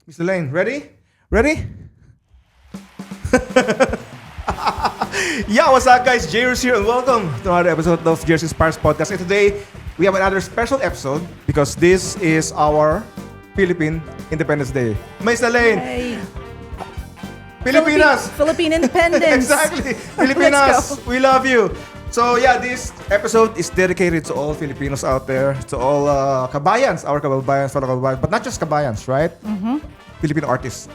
Miss Lalaine, ready? Ready? Yeah, what's up, guys? Jairus here, and welcome to another episode of Jairus Inspires Podcast. And today, we have another special episode because this is our Philippine Independence Day. Miss Lalaine, Hey. Filipinas! Philippine independence. Exactly! Filipinas, we love you! So yeah, this episode is dedicated to all Filipinos out there, to all kabayans, our kabayans, fellow kabayans, but not just kabayans, right? Mm-hmm. Filipino artists.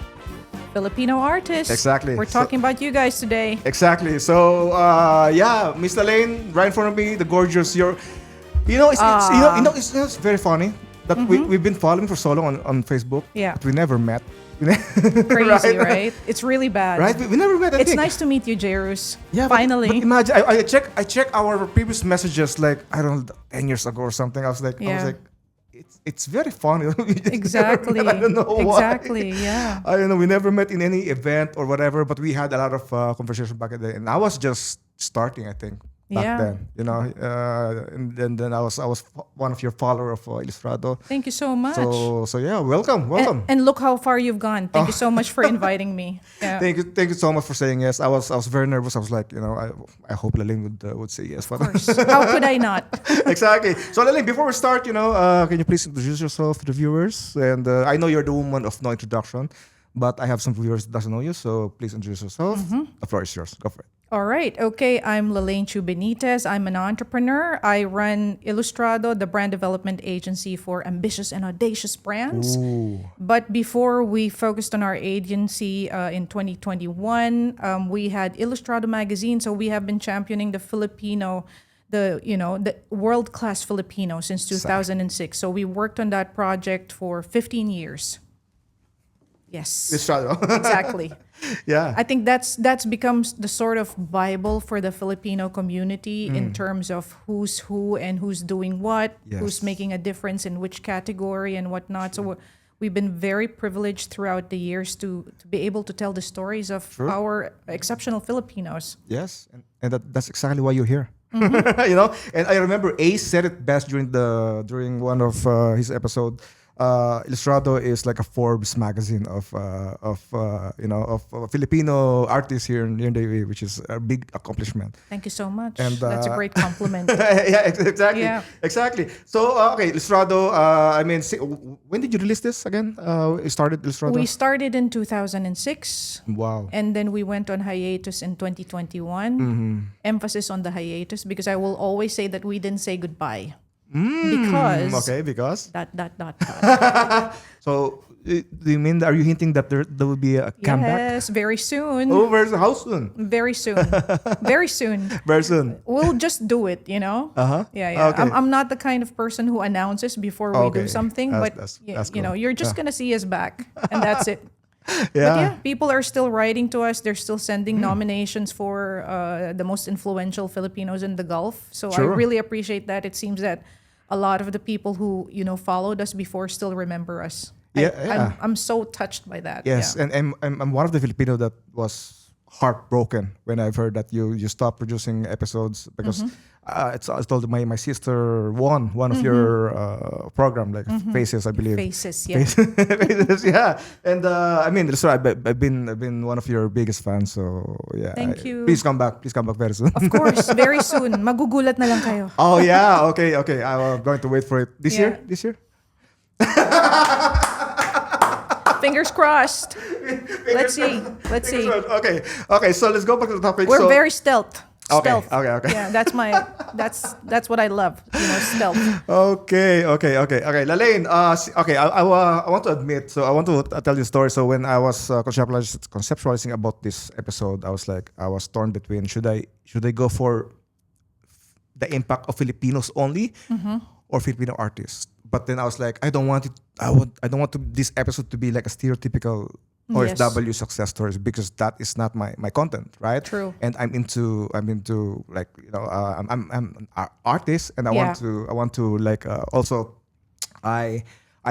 Filipino artists. Exactly. We're talking about you guys today. Exactly. So yeah, Miss Lalaine, right in front of me, the gorgeous. It's very funny that we've been following for so long on Facebook. Yeah. But we never met. Crazy, right? It's really bad. Right? We never met. It's nice to meet you, Jairus. Yeah, finally. But imagine, I check our previous messages like I don't know 10 years ago or something. I was like, it's very funny. Exactly. I don't know why. Exactly. Yeah. I don't know. We never met in any event or whatever, but we had a lot of conversation back in the day, and I was just starting, I think. Back then, and then I was one of your followers of Illustrado. Thank you so much. So yeah, welcome. And look how far you've gone. Thank you so much for inviting me. Yeah. Thank you so much for saying yes. I was very nervous. I was like, I hope Lalaine would say yes. Of course. How could I not? Exactly. So Lalaine, before we start, can you please introduce yourself to the viewers? And I know you're the woman of no introduction, but I have some viewers that doesn't know you, so please introduce yourself. The floor is yours. Go for it. All right. Okay. I'm Lalaine Chu-Benitez. I'm an entrepreneur. I run Illustrado, the brand development agency for ambitious and audacious brands. Ooh. But before we focused on our agency in 2021, we had Illustrado Magazine. So we have been championing the Filipino, the world-class Filipino since 2006. So we worked on that project for 15 years. Yes. Illustrado. Exactly. Yeah. I think that's becomes the sort of Bible for the Filipino community in terms of who's who and who's doing what, who's making a difference in which category and whatnot. So we've been very privileged throughout the years to be able to tell the stories of our exceptional Filipinos. Yes, and that's exactly why you're here. And I remember Ace said it best during one of his episode. Illustrado is like a Forbes magazine of Filipino artists here in the UAE, which is a big accomplishment. Thank you so much. And, that's a great compliment. Yeah, exactly. Yeah. Exactly. So, okay, Illustrado, when did you release this again? You started Illustrado? We started in 2006. Wow. And then we went on hiatus in 2021. Emphasis on the hiatus because I will always say that we didn't say goodbye. Because dot. So do you mean, are you hinting that there will be a comeback? Yes, very soon. Oh, how soon? Very soon. Very soon. Very soon. We'll just do it, Uh-huh. Yeah. Okay. I'm not the kind of person who announces before we do something, That's cool. you're just gonna see us back, and that's it. Yeah. But yeah, people are still writing to us. They're still sending nominations for the most influential Filipinos in the Gulf. So I really appreciate that. It seems that a lot of the people who followed us before still remember us. I'm so touched by that. Yes, yeah. and I'm one of the Filipino that was heartbroken when I've heard that you stopped producing episodes because I told my sister won one of your program like Faces, I believe. Faces, yeah. Faces, yeah. And I've been one of your biggest fans, so yeah. Thank you. Please come back very soon. Of course, very soon. Magugulat na lang kayo. Oh yeah, okay. I'm going to wait for it this year. Fingers crossed. Let's see. Okay. So let's go back to the topic. We're very stealth. Okay. Stealth. Okay. Yeah, that's what I love. Stealth. Okay. Lalaine, I want to admit. So I want to tell you a story. So when I was conceptualizing about this episode, I was torn between should I go for the impact of Filipinos only or Filipino artists. But then I was like, I don't want this episode to be like a stereotypical OFW success stories because that is not my content, right? True. And I'm into like I'm an artist and I want to like also I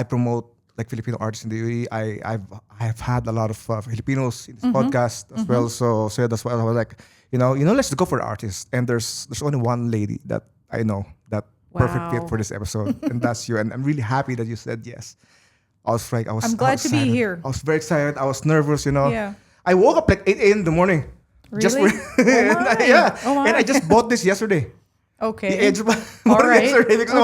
promote like Filipino artists in the UAE. I've had a lot of Filipinos in this podcast as well. So that's why I was like, let's go for the artist. And there's only one lady that I know that perfect fit for this episode, and that's you. And I'm really happy that you said yes. I was like, I'm glad to be excited. here. I was very excited. I was nervous, you know. Yeah. I woke up like 8 a.m. in the morning. Just Really? for, Oh my. yeah. Oh my. And I just bought this yesterday. Okay. I just bought All it right. yesterday because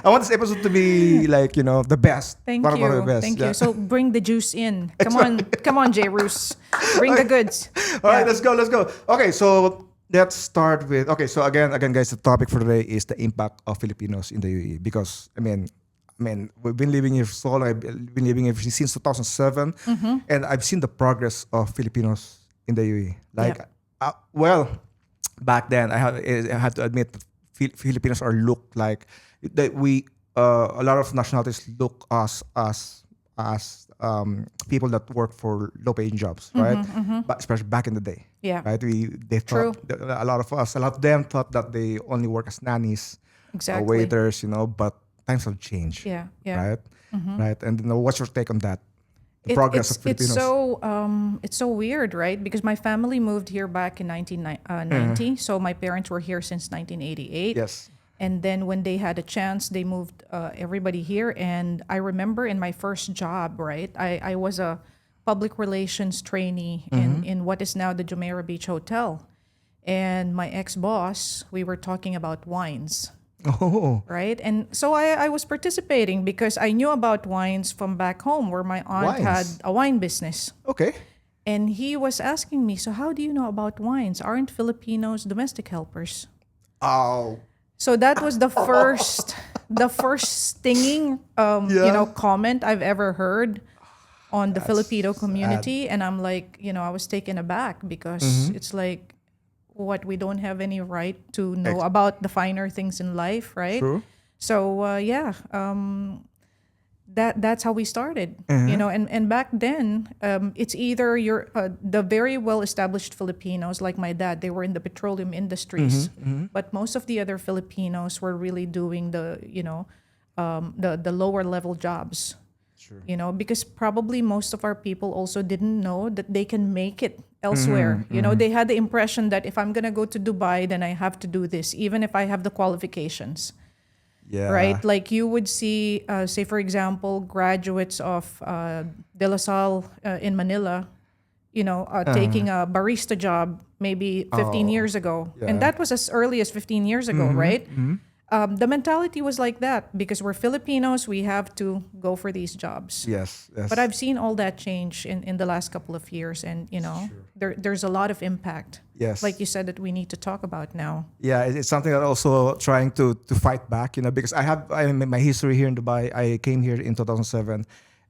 I want this episode to be like, you know, the best. Thank One of the you. best. Thank Yeah. you. So bring the juice in. Come on, J. Roos. Bring the goods. All right, Yeah. let's go. Okay, so let's start with so again, guys, the topic for today is the impact of Filipinos in the UAE because we've been living here for so long. I've been living here since 2007, and I've seen the progress of Filipinos in the UAE. Like, well, back then I had to admit that Filipinos are looked like that we a lot of nationalities look us as people that work for low-paying jobs, right? But especially back in the day, Yeah. right? They True. thought a lot of them thought that they only work as nannies, Exactly. waiters, you know. But times have changed, Yeah. Yeah. right? Right. And you know, what's your take on that? The It- progress of Filipinos. it's so weird, right? Because my family moved here back in 1990. So my parents were here since 1988. Yes. And then when they had a chance, they moved everybody here. And I remember in my first job, right? I was a public relations trainee in what is now the Jumeirah Beach Hotel. And my ex-boss, we were talking about wines. Oh. Right. And so I was participating because I knew about wines from back home where my aunt Wines? had a wine business. Okay. And he was asking me, so how do you know about wines? Aren't Filipinos domestic helpers? Oh. So that was the first stinging, comment I've ever heard on the Filipino community. And I'm like, I was taken aback because it's like, what, we don't have any right to know about the finer things in life, right? True. So that's how we started, and back then it's either you're the very well established Filipinos like my dad, they were in the petroleum industries, but most of the other Filipinos were really doing the the lower level jobs. Sure. Because probably most of our people also didn't know that they can make it elsewhere. They had the impression that if I'm going to go to Dubai, then I have to do this, even if I have the qualifications. Yeah. Right? Like you would see, say, for example, graduates of De La Salle in Manila, taking a barista job maybe 15 years ago. Yeah. And that was as early as 15 years ago, right? The mentality was like that because we're Filipinos, we have to go for these jobs. Yes. But I've seen all that change in the last couple of years, and there's a lot of impact. Yes. Like you said, that we need to talk about now. Yeah, it's something that also trying to fight back, because I have my history here in Dubai. I came here in 2007,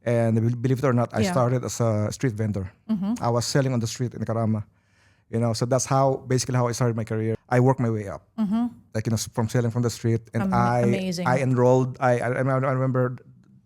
and believe it or not, I started as a street vendor. I was selling on the street in Karama. So that's basically how I started my career. I worked my way up, like from selling from the street, and Amazing. I enrolled. I remember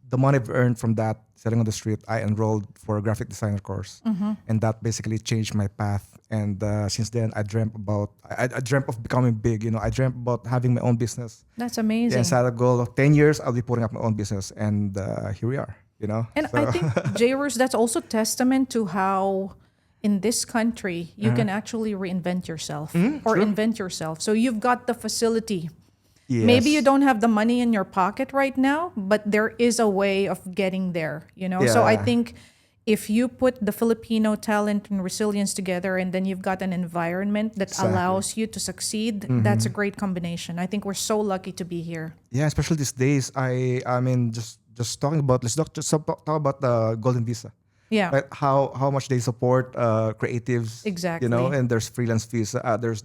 the money I've earned from that selling on the street. I enrolled for a graphic designer course, and that basically changed my path. And since then, I dreamt of becoming big. I dreamt about having my own business. That's amazing. And set a goal of 10 years. I'll be putting up my own business, and here we are. And I think, Jairus, that's also testament to how in this country you can actually reinvent yourself or invent yourself. So you've got the facility. Yes. Maybe you don't have the money in your pocket right now, but there is a way of getting there. So I think if you put the Filipino talent and resilience together, and then you've got an environment that allows you to succeed, that's a great combination. I think we're so lucky to be here. Yeah, especially these days. I mean, just talking about, let's talk about the Golden Visa. Yeah. Right? How much they support creatives. Exactly. And there's freelance visa. There's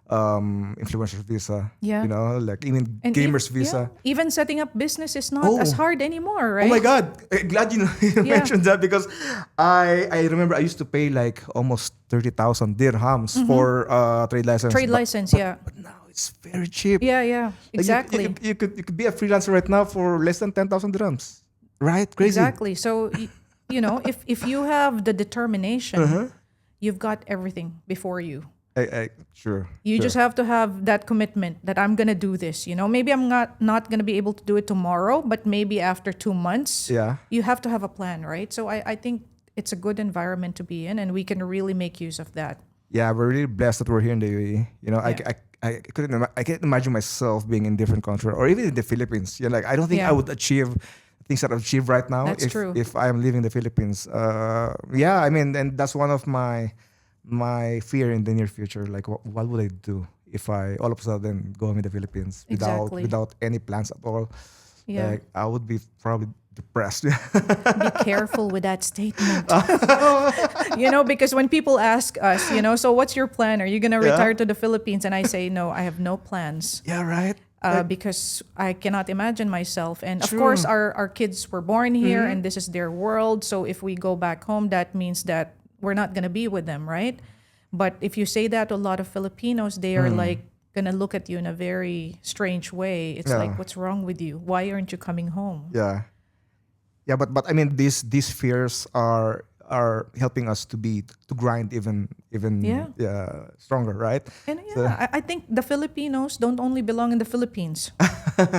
influencers visa. Yeah. Like even gamers visa. Yeah. Even setting up business is not as hard anymore, right? Oh my God! Glad you mentioned that, because I remember I used to pay like almost 30,000 dirhams for trade license. But now it's very cheap. Yeah, Like exactly. you could be a freelancer right now for less than 10,000 dirhams. Right? Crazy. Exactly. So if you have the determination, you've got everything before you. Sure. You just have to have that commitment that I'm gonna do this. Maybe I'm not gonna be able to do it tomorrow, but maybe after 2 months. Yeah. You have to have a plan, right? So I think it's a good environment to be in, and we can really make use of that. Yeah, we're really blessed that we're here in the UAE. I can't imagine myself being in different country or even in the Philippines. Like I don't think I would achieve things that I've achieved right now. That's true. If I'm leaving the Philippines, I mean, and that's one of my fear in the near future. Like, what would I do if I all of a sudden go home in the Philippines Exactly. without any plans at all? Yeah. Like, I would be probably depressed. Be careful with that statement. Because when people ask us, so what's your plan? Are you going to retire to the Philippines? And I say, no, I have no plans. Yeah, right. Because I cannot imagine myself. And of True. course, our kids were born here and this is their world. So if we go back home, that means that we're not going to be with them, right? But if you say that to a lot of Filipinos, they are like going to look at you in a very strange way. It's like, what's wrong with you? Why aren't you coming home? Yeah. Yeah, but I mean, these fears are helping us to grind even stronger, right? And I think the Filipinos don't only belong in the Philippines,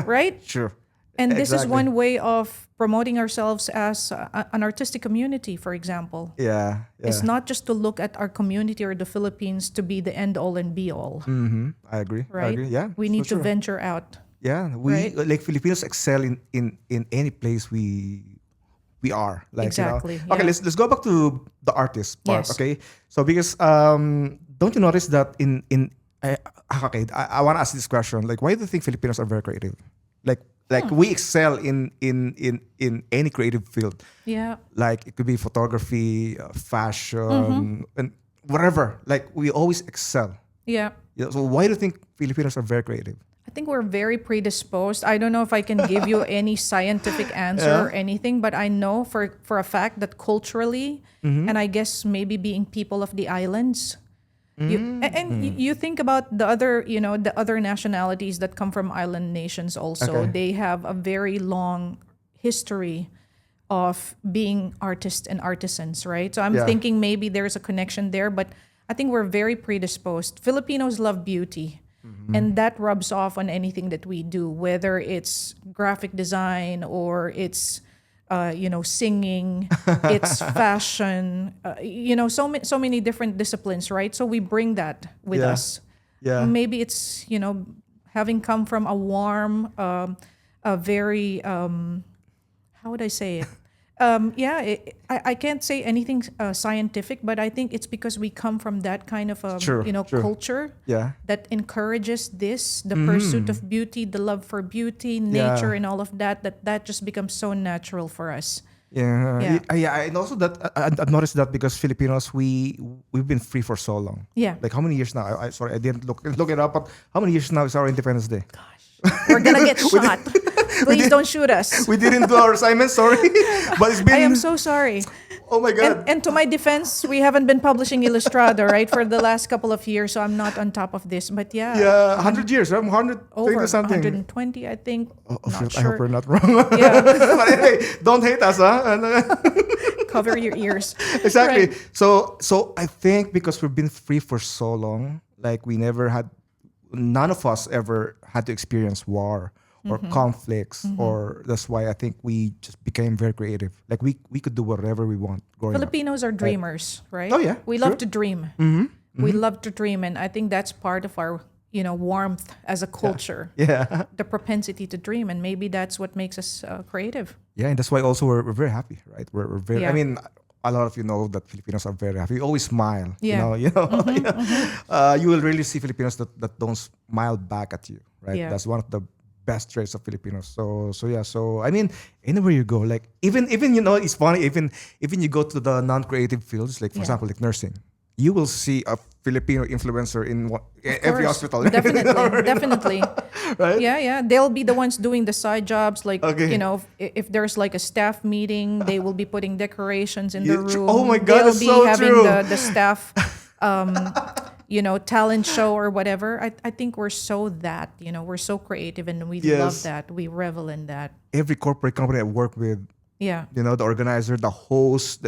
right? Sure. And this is Exactly. one way of promoting ourselves as an artistic community, for example. Yeah. It's not just to look at our community or the Philippines to be the end all and be all, I agree. I right? agree. Yeah. We so need to true. venture out. Yeah, we right? like Filipinos excel in any place we are. Like, Exactly, Okay, yeah. let's go back to the artist part. Yes. Okay, so because don't you notice that I want to ask this question. Like, why do you think Filipinos are very creative? Like we excel in any creative field. Yeah. Like it could be photography, fashion, and whatever. Like we always excel. Yeah. So why do you think Filipinos are very creative? I think we're very predisposed. I don't know if I can give you any scientific answer or anything, but I know for a fact that culturally, and I guess maybe being people of the islands, you think about the other, the other nationalities that come from island nations also. Okay. They have a very long history of being artists and artisans, right? So I'm Yeah. thinking maybe there's a connection there, but I think we're very predisposed. Filipinos love beauty. And that rubs off on anything that we do, whether it's graphic design or it's, singing, it's fashion, so many different disciplines, right? So we bring that with Yeah. us. Yeah. Maybe it's, having come from a warm, a very, how would I say it? I can't say anything scientific, but I think it's because we come from that kind of True. culture Yeah. that encourages the pursuit of beauty, the love for beauty, nature, and all of that just becomes so natural for us. Yeah. And also that I've noticed that because Filipinos we've been free for so long. Yeah. Like how many years now? Sorry, I didn't look it up. But how many years now is our Independence Day? We're gonna get shot. Please don't shoot us. We didn't do our assignment. Sorry, but it's been. I am so sorry. Oh my God. And to my defense, we haven't been publishing Illustrado, right, for the last couple of years, so I'm not on top of this. But yeah, 100 years, right? 100 over something. 120, I think. Not I hope sure. we're not wrong. Yeah, But anyway, don't hate us, huh? cover your ears. Exactly. Right. So I think because we've been free for so long, like none of us ever had to experience war or conflicts, or that's why I think we just became very creative. Like we could do whatever we want growing up. Filipinos are dreamers, right? Oh, yeah, we sure. love to dream. We love to dream, and I think that's part of our warmth as a culture. Yeah. The propensity to dream, and maybe that's what makes us creative. Yeah, and that's why also we're very happy, right? We're very. Yeah. I mean, a lot of you know that Filipinos are very happy. We always smile. Yeah. You will really see Filipinos that don't smile back at you, right? Yeah. That's one of the best traits of Filipinos. So I mean, anywhere you go, like even it's funny. Even you go to the non-creative fields, like for example, like nursing, you will see a Filipino influencer in every course. hospital. Definitely. Right? Yeah. They'll be the ones doing the side jobs. Like, Okay. if there's like a staff meeting, they will be putting decorations in the Yeah, room. oh my God, They'll that's be so having true. the staff, talent show or whatever. I think we're so we're so creative and we love Yes. that. We revel in that. Every corporate company I work with, Yeah, the organizer, the host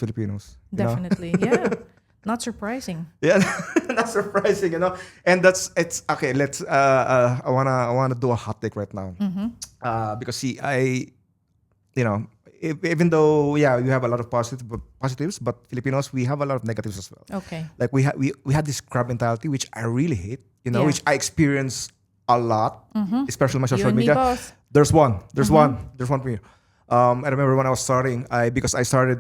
Filipinos. definitely. Yeah. Not surprising. Yeah, not surprising, And it's okay. Let's. I wanna do a hot take right now. Because see, even though you have a lot of positives, but Filipinos we have a lot of negatives as well. Okay. Like we had this crab mentality, which I really hate. Yeah. Which I experience a lot, especially on my You social and me media. both. There's one for you. I remember when I was starting, because I started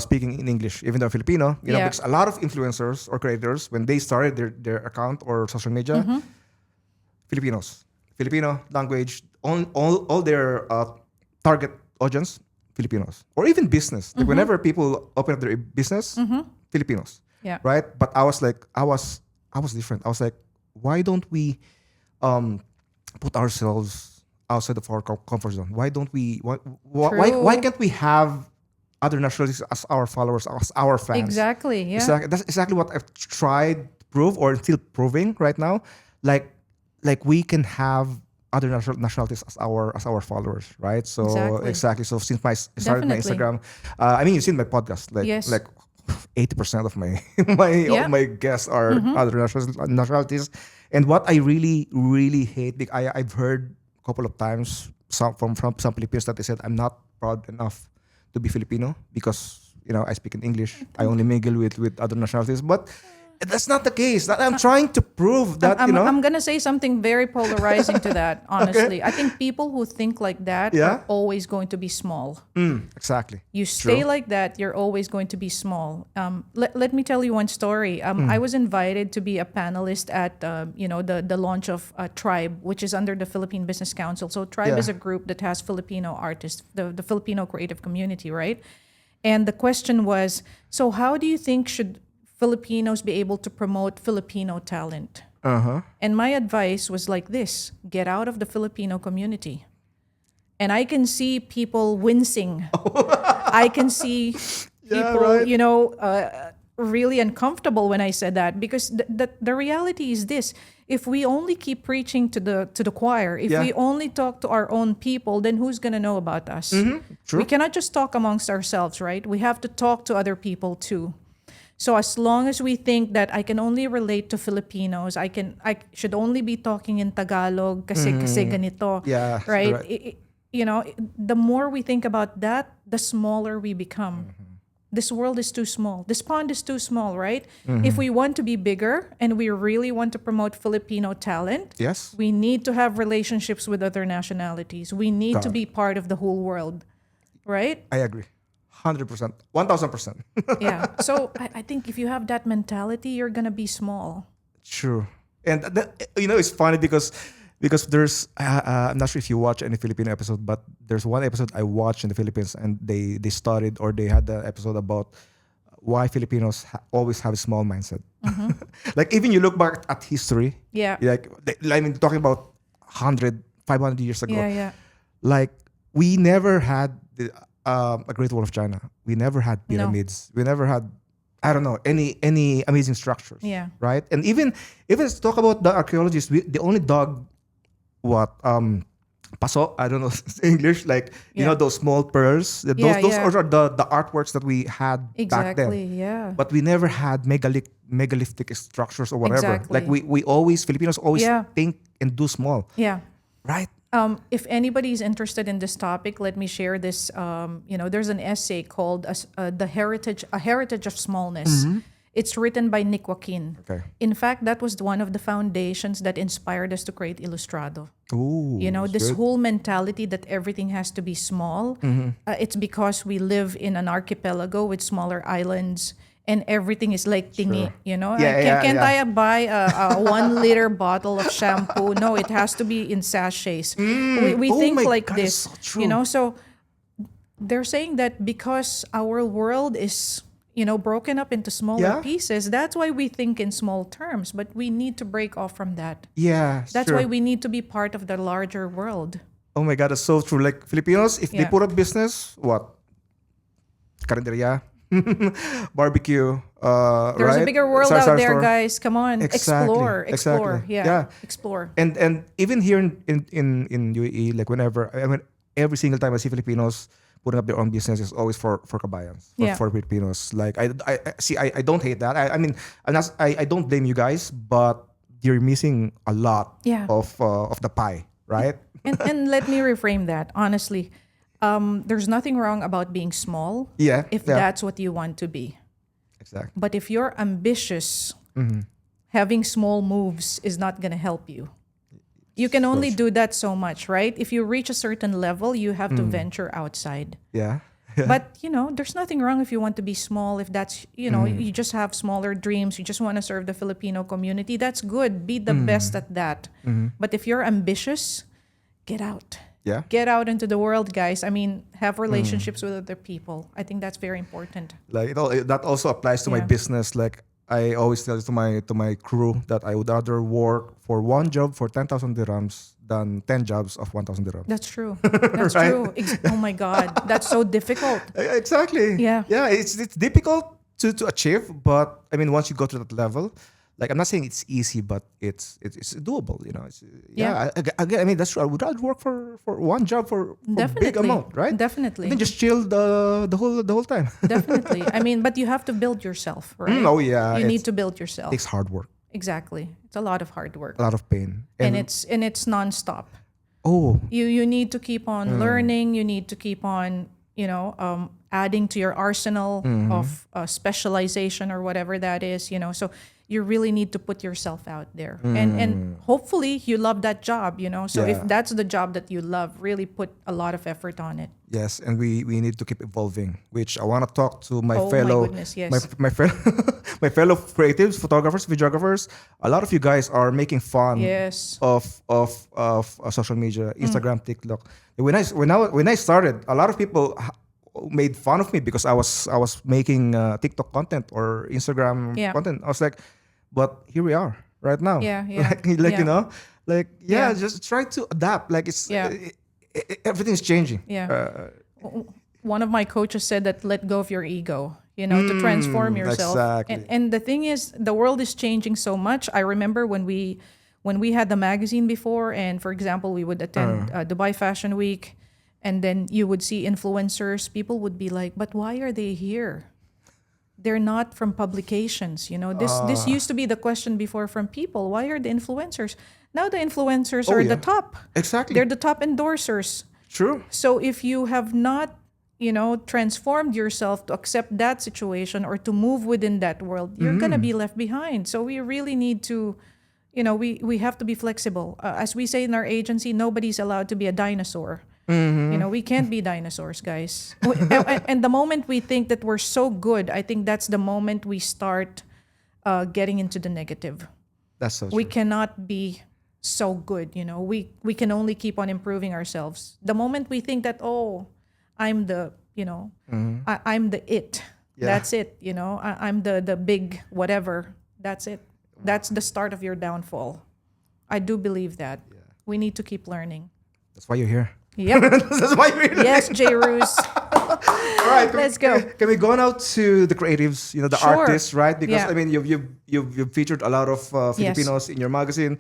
speaking in English, even though I'm Filipino, Yeah. because a lot of influencers or creators, when they started their account or social media, Filipino language, all their target audience, Filipinos, or even business. Like whenever people open up their business, Filipinos, Yeah. right? But I was like, I was different. I was like, why don't we put ourselves outside of our comfort zone? Why don't we? Why True. can't we have other nationalities as our followers, as our fans? Exactly. Yeah. That's exactly what I've tried to prove or still proving right now. Like, like we can have other nationalities as our followers, right? So Exactly. So since I started my Definitely. Instagram, I mean, you've seen my podcast, Yes. 80% of my my Yeah. my guests are other nationalities, and what I really hate, because I've heard a couple of times from some Filipinos that they said I'm not proud enough to be Filipino because I speak in English. I only mingle with other nationalities, but that's not the case. That I'm trying to prove I'm, that I'm, I'm gonna say something very polarizing to that. Okay. Honestly, I think people who think like that Yeah. are always going to be small. Exactly. You stay True. like that, you're always going to be small. Let me tell you one story. I was invited to be a panelist at the launch of Tribe, which is under the Philippine Business Council. So Tribe Yeah. is a group that has Filipino artists, the Filipino creative community, right? And the question was, so how do you think should Filipinos be able to promote Filipino talent? And my advice was like this: get out of the Filipino community. And I can see people wincing. I can see Yeah, people, right. really uncomfortable when I said that, because the reality is this: if we only keep preaching to the choir, if Yeah. we only talk to our own people, then who's gonna know about us? True. We cannot just talk amongst ourselves, right? We have to talk to other people too. So as long as we think that I can only relate to Filipinos, I should only be talking in Tagalog kasi ganito, Yeah. right? Right. The more we think about that, the smaller we become. This world is too small. This pond is too small, right? If we want to be bigger and we really want to promote Filipino talent, Yes. we need to have relationships with other nationalities. We need to Got it. be part of the whole world, right? I agree. 100%. 1000%. Yeah. So I think if you have that mentality, you're gonna be small. True. And it's funny because there's I'm not sure if you watch any Filipino episode, but there's one episode I watched in the Philippines, and they studied, or they had the episode about why Filipinos always have a small mindset. Like even you look back at history, Yeah. I mean, talking about 500 years ago, Yeah. Yeah. like we never had a Great Wall of China. We never had No. pyramids. We never had, I don't know, any amazing structures. Yeah. Right. And even let's talk about the archaeologists. They only dug what paso. I don't know English. Like Yeah. those small pearls. Yeah, Those yeah. are the artworks that we had back then. Exactly. Yeah. But we never had megalithic structures or whatever. Exactly. Like we always, Filipinos always Yeah. think and do small. Yeah. Right. If anybody's interested in this topic, let me share this. There's an essay called "The Heritage: A Heritage of Smallness." It's written by Nick Joaquin. Okay. In fact, that was one of the foundations that inspired us to create Illustrado. Ooh. This good. whole mentality that everything has to be small. It's because we live in an archipelago with smaller islands, and everything is like tingi. Can't I buy a 1 liter bottle of shampoo? No, it has to be in sachets. We Oh think my like God, this. it's so true. So they're saying that because our world is broken up into smaller Yeah. pieces, that's why we think in small terms. But we need to break off from that. Yeah. That's sure. why we need to be part of the larger world. Oh my God, that's so true. Like Filipinos, if they Yeah. put up business, what? Karinderya, barbecue. There's right? a bigger world out Sari-sari there, store. guys. Come on, Exactly, explore. exactly. Yeah, Yeah. explore. And even here in UAE, like whenever every single time I see Filipinos putting up their own business, is always for kabayans, Yeah. for Filipinos. Like I don't hate that. I mean, I don't blame you guys, but you're missing a lot Yeah. of the pie, right? And let me reframe that honestly. There's nothing wrong about being small Yeah. if yeah. that's what you want to be. Exactly. But if you're ambitious, having small moves is not going to help you. You can only do that so much, right? If you reach a certain level, you have to venture outside. Yeah. But, there's nothing wrong if you want to be small, if that's, you just have smaller dreams, you just want to serve the Filipino community. That's good. Be the best at that. But if you're ambitious, get out. Yeah. Get out into the world, guys. I mean, have relationships with other people. I think that's very important. Like that also applies to my Yeah. business. Like I always tell to my crew that I would rather work for one job for 10,000 dirhams than 10 jobs of 1,000 dirhams. That's true. That's Right? true. Oh my God. That's so difficult. Exactly. Yeah. Yeah. It's difficult to achieve, but I mean, once you go to that level, like I'm not saying it's easy, but it's doable. It's, Yeah. Again, I mean that's true. I would rather work for one job for big Definitely. amount, right? Definitely. And then just chill the whole time. Definitely. I mean, but you have to build yourself, right? Oh yeah. You It need to build yourself. takes hard work, Exactly. It's a lot of hard work. a lot of pain, And it's nonstop. oh You need to keep on learning. You need to keep on, adding to your arsenal of specialization or whatever that is, So you really need to put yourself out there, and hopefully you love that job, So if Yeah. that's the job that you love, really put a lot of effort on it. yes, and we need to keep evolving. Which I want to talk to my Oh my fellow goodness, yes. my fellow my fellow creatives, photographers, videographers. A lot of you guys are making fun Yes. of social media, Instagram, TikTok. When I started, a lot of people made fun of me because I was making TikTok content or Instagram Yeah. content. I was like, but here we are right now. Yeah, yeah, like Yeah. just try to adapt. Like it's Yeah. everything's changing. Yeah. One of my coaches said that let go of your ego, to transform yourself. exactly. And the thing is, the world is changing so much. I remember when we had the magazine before, and for example, we would attend Dubai Fashion Week, and then you would see influencers. People would be like, "But why are they here? They're not from publications." This used to be the question before from people. Why are the influencers? Now the influencers are the yeah. top. Exactly. They're the top endorsers. True. So if you have not, transformed yourself to accept that situation or to move within that world, you're going to be left behind. So we really need to, we have to be flexible. As we say in our agency, nobody's allowed to be a dinosaur. We can't be dinosaurs, guys. And the moment we think that we're so good, I think that's the moment we start getting into the negative. That's so true. We cannot be so good, we can only keep on improving ourselves. The moment we think that, I'm the I'm the it, Yeah. that's it, I'm the big whatever, that's it, that's the start of your downfall. I do believe that. We need to keep learning. That's why you're here. Yep. That's why you're here. Yes, J. Roos. All right, Let's go. Can we go now to the creatives, the Sure. artists, right? Because Yeah. I mean, you've featured a lot of Yes. Filipinos in your magazine,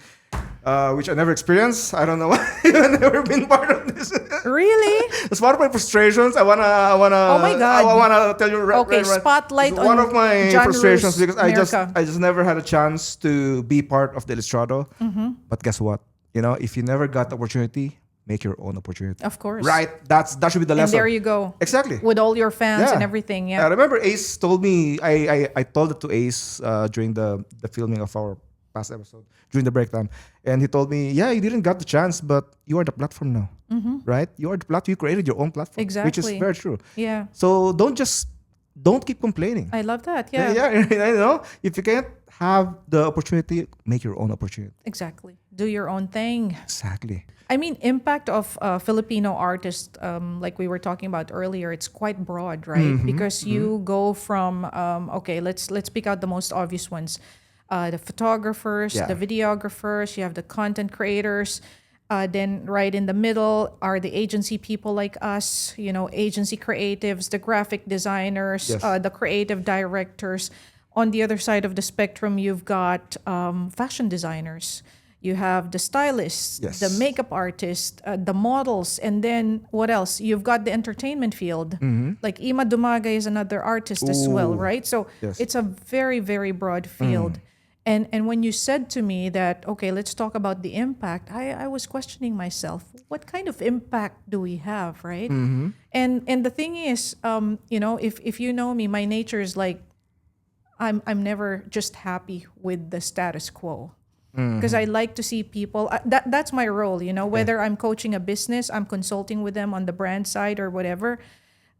which I never experienced. I don't know why I've never been part of this. Really? It's one of my frustrations. I wanna. Oh my God. I wanna tell you. Okay, spotlight it's on one of my John frustrations Roos, because I America. just never had a chance to be part of the Illustrado. But guess what? If you never got the opportunity, make your own opportunity. Of course. Right. That should be the And lesson. there you go. Exactly. With all your fans Yeah. and everything. I Yeah. remember Ace told me, I told it to Ace during the filming of our past episode, during the break time. And he told me, yeah, you didn't get the chance, but you are the platform now. Right? You are the platform. You created your own platform. Which is Exactly. very true. Yeah. So don't keep complaining. I love that. Yeah. I know. If you can't have the opportunity, make your own opportunity. Exactly. Do your own thing. Exactly. I mean, impact of Filipino artists, like we were talking about earlier, it's quite broad, right? Because you go from let's pick out the most obvious ones: the photographers, Yeah. the videographers. You have the content creators. Then right in the middle are the agency people like us, agency creatives, the graphic designers, Yes. the creative directors. On the other side of the spectrum, you've got fashion designers. You have the stylists, Yes. the makeup artists, the models, and then what else? You've got the entertainment field. Like Ima Dumaga is another artist as well, Ooh. right? So Yes. it's a very, very broad field. And when you said to me that, okay, let's talk about the impact, I was questioning myself, what kind of impact do we have, right? And the thing is, if you know me, my nature is like, I'm never just happy with the status quo. because I like to see people. That's my role, whether I'm coaching a business, I'm consulting with them on the brand side or whatever.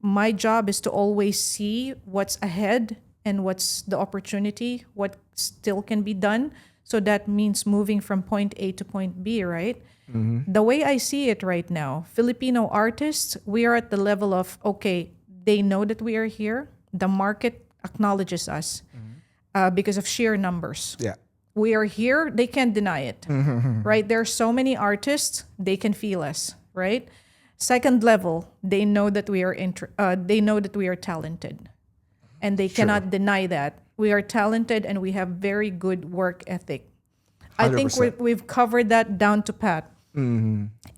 My job is to always see what's ahead and what's the opportunity, what still can be done. So that means moving from point A to point B, right? The way I see it right now, Filipino artists, we are at the level of, okay, they know that we are here. The market acknowledges us because of sheer numbers. Yeah. We are here, they can't deny it, right? There are so many artists, they can feel us, right? Second level, they know that we are they know that we are talented, and they cannot deny that we are talented and we have very good work ethic. I think 100%. we've covered that down to pat.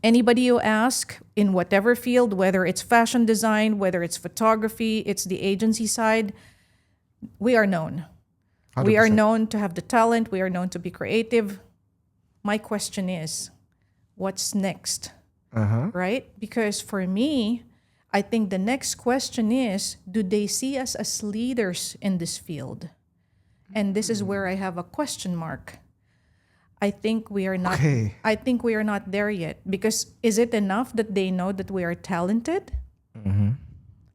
Anybody you ask in whatever field, whether it's fashion design, whether it's photography, it's the agency side, we are known. 100%. We are known to have the talent. We are known to be creative. My question is, what's next? Right? Because for me, I think the next question is, do they see us as leaders in this field? And this is where I have a question mark. I think we are not. Okay. I think we are not there yet. Because is it enough that they know that we are talented?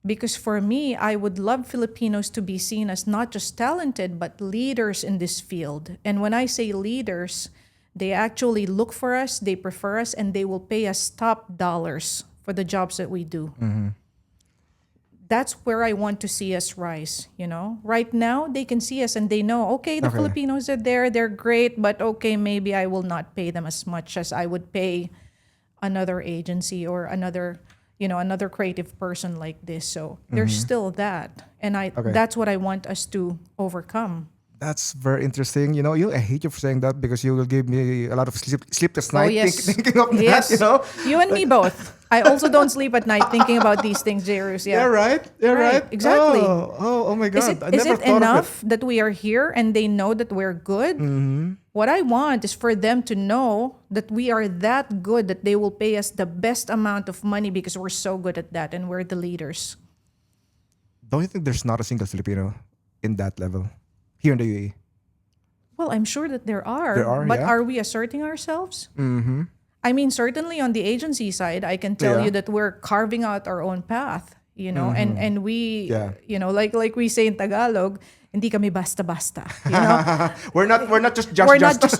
Because for me, I would love Filipinos to be seen as not just talented, but leaders in this field. And when I say leaders, they actually look for us, they prefer us, and they will pay us top dollars for the jobs that we do. That's where I want to see us rise, Right now, they can see us and they know, okay, the Filipinos are there, they're great, but okay, maybe I will not pay them as much as I would pay another agency or another creative person like this. So there's still that. And that's what I want us to overcome. That's very interesting. I hate you for saying that because you will give me a lot of sleepless night thinking of that, You and me both. I also don't sleep at night thinking about these things, Jairus. Yeah, right. Yeah, right. Exactly. Oh my God. Is it enough that we are here and they know that we're good? What I want is for them to know that we are that good that they will pay us the best amount of money because we're so good at that and we're the leaders. Don't you think there's not a single Filipino in that level here in the UAE? Well, I'm sure that there are. There are, but yeah. are we asserting ourselves? I mean, certainly on the agency side, I can tell you that we're carving out our own path, and we, like we say in Tagalog, hindi kami basta-basta, We're not just We're not just,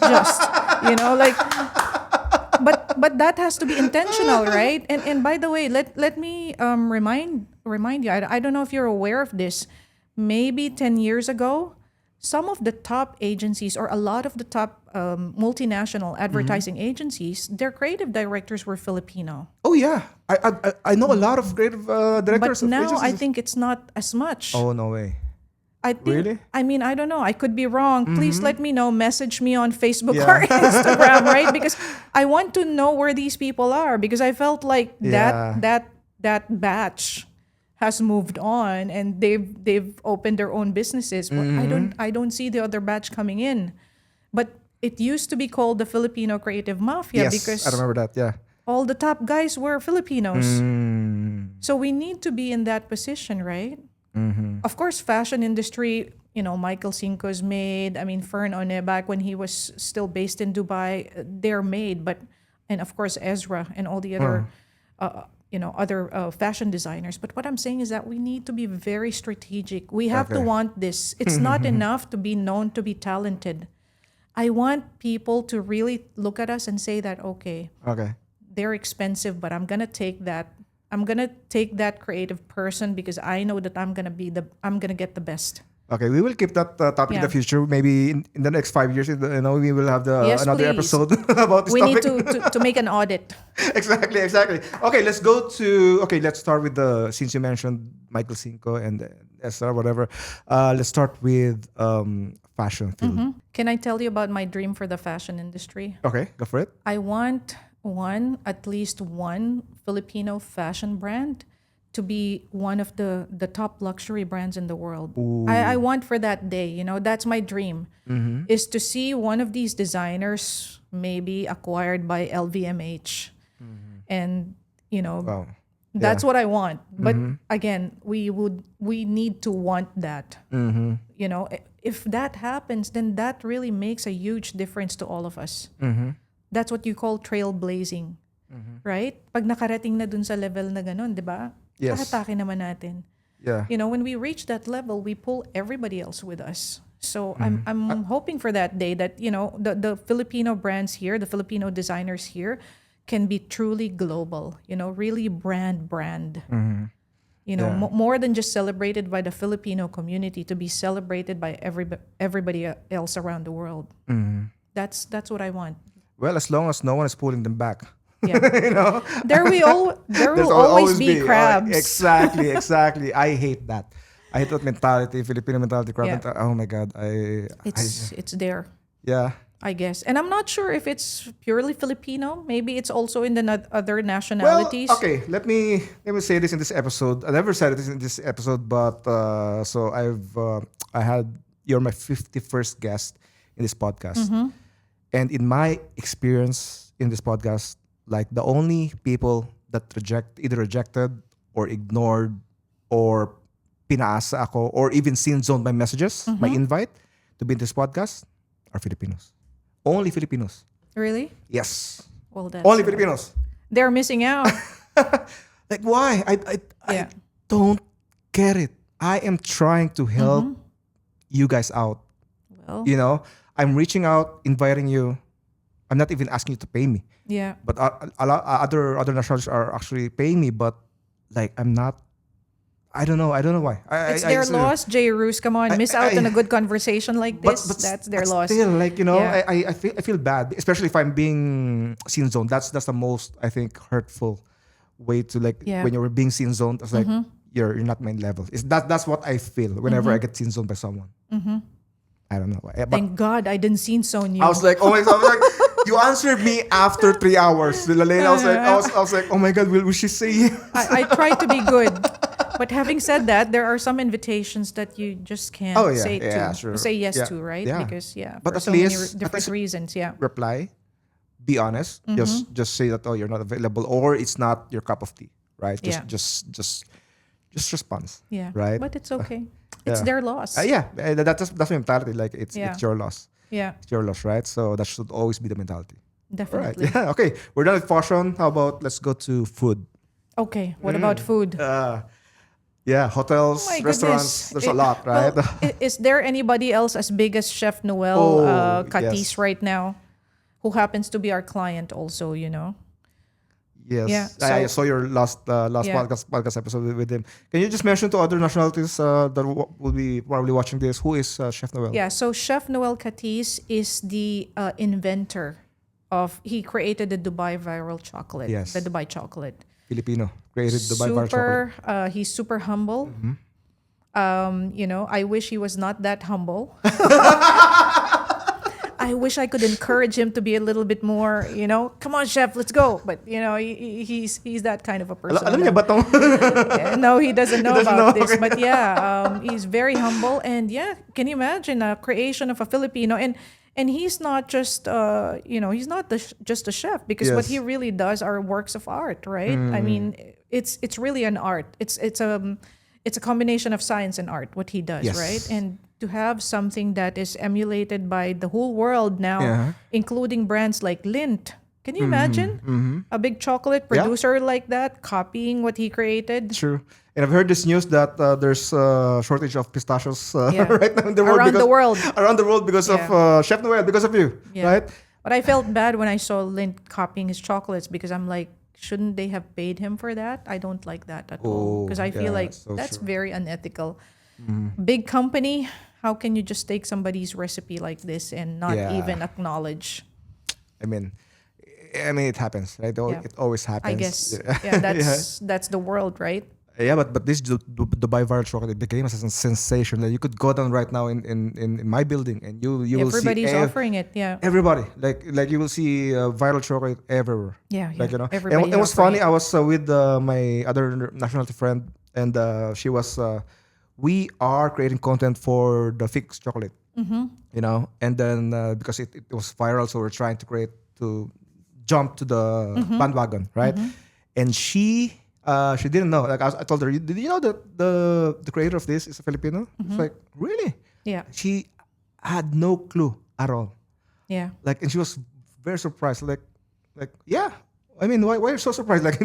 but that has to be intentional, right? And by the way, let me remind you, I don't know if you're aware of this, maybe 10 years ago, some of the top agencies or a lot of the top multinational advertising agencies, their creative directors were Filipino. Oh yeah, I know a lot of creative directors. But of now agencies. I think it's not as much. Oh no way. I think, Really? I mean, I don't know. I could be wrong. Please let me know. Message me on Facebook or Instagram, right? Because I want to know where these people are. Because I felt like that batch has moved on and they've opened their own businesses. But I don't see the other batch coming in. But it used to be called the Filipino Creative Mafia because I remember that. Yeah. all the top guys were Filipinos. So we need to be in that position, right? Of course, fashion industry, Michael Cinco's made. I mean, Fern One, back when he was still based in Dubai, they're made. And of course, Ezra and all the other, other fashion designers. But what I'm saying is that we need to be very strategic. We have to want this. It's not enough to be known to be talented. I want people to really look at us and say that, okay, they're expensive, but I'm gonna take that. I'm gonna take that creative person because I know that I'm gonna get the best. Okay, we will keep that topic in the future. Maybe in the next 5 years, we will have another please. episode about this We topic. need to make an audit. Exactly. Okay, let's start with since you mentioned Michael Cinco and Esther, whatever. Let's start with fashion field. Can I tell you about my dream for the fashion industry? Okay, go for it. I want at least one Filipino fashion brand to be one of the top luxury brands in the world. I want for that day, that's my dream, is to see one of these designers maybe acquired by LVMH. And, Wow. That's what I want. But again, we need to want that. You know, if that happens, then that really makes a huge difference to all of us. That's what you call trailblazing. Right? Pag nakarating na dun sa level na ganun, di ba? Yes. Atake naman natin. Yeah. You know, when we reach that level, we pull everybody else with us. So I'm hoping for that day that, you know, the Filipino brands here, the Filipino designers here can be truly global, you know, really brand. You know, more than just celebrated by the Filipino community, to be celebrated by everybody else around the world. That's what I want. Well, as long as no one is pulling them back. Yeah. You know? There will always be crabs. Exactly. I hate that. I hate that mentality, Filipino mentality, crab Yeah. mentality. Oh my God. It's there. Yeah. I guess. And I'm not sure if it's purely Filipino. Maybe it's also in the other nationalities. Well, okay. Let me say this in this episode. I never said this in this episode, but so you're my 51st guest in this podcast. And in my experience in this podcast, like the only people that either rejected or ignored or pinaasa ako or even sin-zoned my messages, my invite to be in this podcast are Filipinos. Only Filipinos. Really? Yes. Well, that's Only Filipinos. They're missing out. Like, why? I don't get it. I am trying to help you guys out. Well, You know, I'm reaching out, inviting you. I'm not even asking you to pay me. yeah. But a lot other nationalities are actually paying me. But like, I'm not. I don't know why. It's their loss, Jay Roos. Come on, miss out on a good conversation like this. That's their loss. Still, like, you know, Yeah. I feel bad, especially if I'm being sin zoned. That's the most, I think, hurtful way to, like, Yeah. when you're being sin zoned. It's like you're not my level. That's what I feel whenever I get sin zoned by someone. I don't know why. But Thank God I didn't see so new. I was like, oh my God, you answered me after 3 hours. Lalaine, I was like, oh my God, will she say yes? I try to be good. But having said that, there are some invitations that you just can't say yes to, right? Yeah. Because But for at so many least- different reasons, yeah. Reply, be honest. Just say that, oh, you're not available, or it's not your cup of tea, right? Just respond. Yeah. Right. But it's okay. It's Yeah. their loss. That's my mentality. Like, it's your loss. Yeah, It's your loss, right? So that should always be the mentality. Right. definitely. Yeah. Okay. We're done with fashion. How about let's go to food? Okay, what about food? Yeah, hotels, Oh my restaurants. goodness. There's a lot, right? Well, is there anybody else as big as Chef Noel Oh, Catis yes. right now, who happens to be our client also, you know? Yes. Yeah, I so- saw your last Yeah. podcast episode with him. Can you just mention to other nationalities that will be probably watching this? Who is Chef Noel? Yeah, so Chef Noel Catis is the inventor he created the Dubai viral chocolate, Yes. the Dubai chocolate. Filipino. Created Dubai viral chocolate. He's super humble. You know, I wish he was not that humble. I wish I could encourage him to be a little bit more, you know, come on, chef, let's go. But, you know, he's that kind of a person. Alam niya ba tong? Yeah, no, he doesn't know doesn't about know, this. okay. But yeah, he's very humble. And yeah, can you imagine a creation of a Filipino? And he's not just, you know, he's not just a chef, because what Yes. he really does are works of art, right? I mean, it's really an art. It's a combination of science and art, what he does, Yes. right? And to have something that is emulated by the whole world now, Yeah. including brands like Lindt. Can you imagine a big chocolate producer like that copying what he created? True. And I've heard this news that there's a shortage of pistachios Yeah. right now in the world. Around the world. Around the world because of Chef Noel, because of you, Yeah. right? But I felt bad when I saw Lindt copying his chocolates, because I'm like, shouldn't they have paid him for that? I don't like that at all, because I feel yeah, like so that's true. very unethical. Big company, how can you just take somebody's recipe like this and not Yeah. even acknowledge? I mean, it happens, right? Yeah. It always happens. I guess, yeah, that's the world, right? Yeah, but this Dubai viral chocolate, it became a sensation. Like, you could go down right now in my building, and you will see Everybody's offering it, yeah. everybody, like you will see viral chocolate everywhere. Yeah, Like, you know. everybody's And it was offering funny. it. I was with my other nationality friend, and she was. We are creating content for the fixed chocolate. You know, and then because it was viral, so we're trying to jump to the bandwagon, right? And she She didn't know. Like I told her, did you know that the creator of this is a Filipino? It's like, really? Yeah. She had no clue at all. Yeah. Like, and she was very surprised. Like, yeah. I mean, why are you so surprised? Like,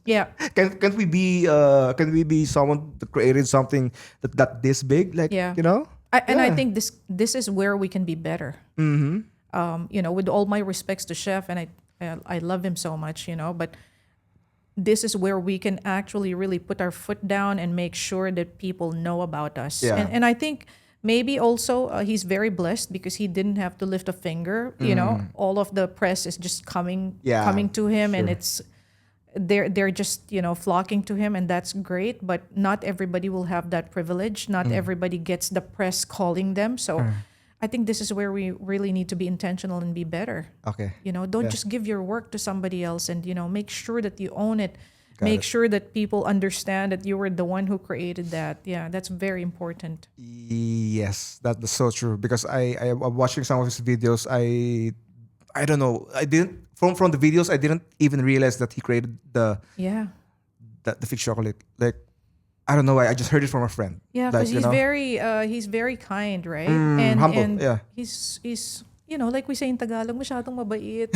Yeah. can't we be someone that created something that this big? Like, Yeah. And I Yeah. think this is where we can be better. With all my respects to Chef, and I love him so much, but this is where we can actually really put our foot down and make sure that people know about us. Yeah. And I think maybe also he's very blessed because he didn't have to lift a finger. All of the press is just coming to him, and sure. it's they're just flocking to him, and that's great. But not everybody will have that privilege. Not everybody gets the press calling them. So I think this is where we really need to be intentional and be better. Okay. Don't Yeah. just give your work to somebody else, and make sure that you own it. Got Make it. sure that people understand that you were the one who created that. Yeah, that's very important. Yes, that's so true. Because I'm watching some of his videos. I don't know. I didn't from the videos. I didn't even realize that he created Yeah. the fixed chocolate. Like, I don't know why. I just heard it from a friend. Yeah, Like, because he's very kind, right? And humble, and yeah. he's like we say in Tagalog, masyadong mabait.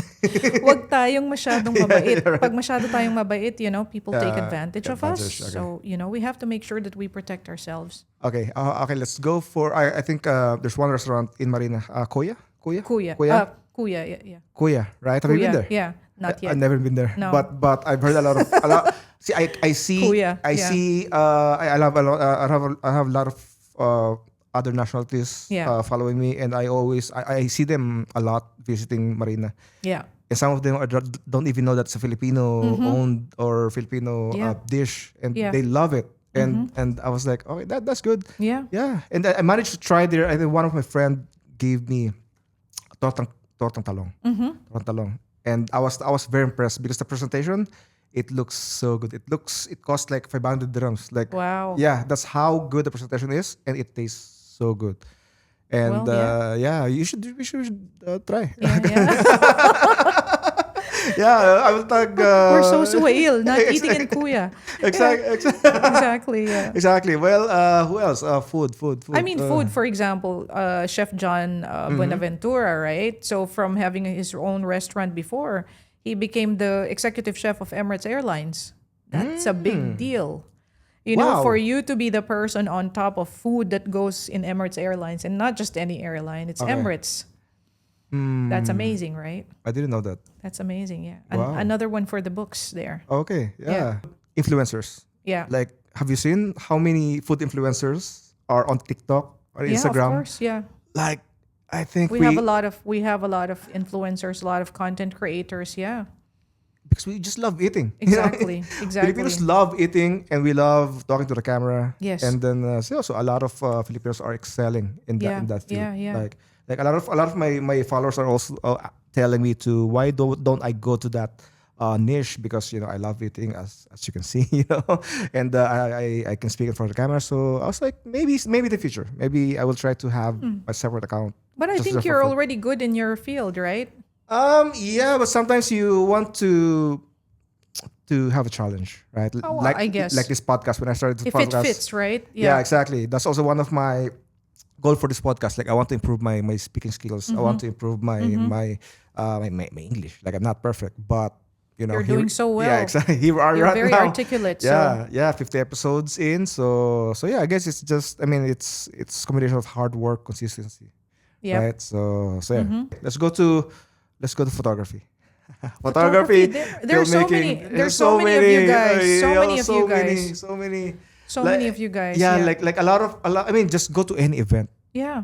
Wag tayong masyadong mabait. right. Pag masyado tayong mabait, people take Yeah, advantage of us. advantage, okay. So, we have to make sure that we protect ourselves. Okay. Okay. Let's go for. I think there's one restaurant in Marina. Kuya. Kuya. Kuya. Kuya, yeah. Kuya. Right. Have you been Kuya, there? yeah. Not yet. I've never been there. No. But I've heard a lot. See, I see. Kuya, I yeah. see. I love a lot. I have a lot of other nationalities Yeah. following me, and I see them a lot visiting Marina. Yeah. And some of them don't even know that's a Filipino owned or Filipino Yeah. Dish, and Yeah. they love it. And I was like, okay, that's good. Yeah. Yeah, and I managed to try there. I think one of my friend gave me tortang talong. Tortang talong, and I was very impressed because the presentation, it looks so good. It costs like 500 dirhams. Like, Wow. yeah, that's how good the presentation is, and it tastes so good. And Well, yeah, we should try. Yeah, yeah. Yeah, I will tag. We're so suwail, not eating in Kuya. Exactly, yeah. Exactly. Well, who else? Food. I mean, food, for example, Chef John Buenaventura, right? So from having his own restaurant before, he became the executive chef of Emirates Airlines. That's a big deal. Wow. For you to be the person on top of food that goes in Emirates Airlines, and not just any airline, it's Okay. Emirates. That's amazing, right? I didn't know that. That's amazing, yeah. Wow. Another one for the books there. Okay. Yeah. Influencers. Yeah. Like, have you seen how many food influencers are on TikTok or Yeah, Instagram? of course, yeah. Like, I think We have a lot of influencers, a lot of content creators, yeah. because we just love eating. you know? Exactly. Filipinos love eating, and we love talking to the camera. Yes. And then so a lot of Filipinos are excelling in that field. Yeah. Like a lot of my followers are also telling me to why don't I go to that niche, because I love eating, as you can see, and I can speak in front of the camera. So I was like, maybe the future, maybe I will try to have a separate account. But I just think for you're food. already good in your field, right? Yeah, but sometimes you want to have a challenge, right? Oh, like I guess. like this podcast, when I started this If it podcast. fits, right? Yeah, exactly. That's also one of my goal for this podcast. Like, I want to improve my speaking skills. I want to improve my English. Like, I'm not perfect, but You're doing so well. Yeah, exactly. Here we are You're right very now. articulate. Yeah, 50 episodes in. So yeah, I guess it's just. I mean, it's a combination of hard work, consistency. Yeah. Right. So yeah. Let's go to photography. Photography. There's so many. filmmaking. There's so many of you guys. So many of you guys. So many. So Like, many of you guys. Yeah, like a lot. I mean, just go to any event. Yeah.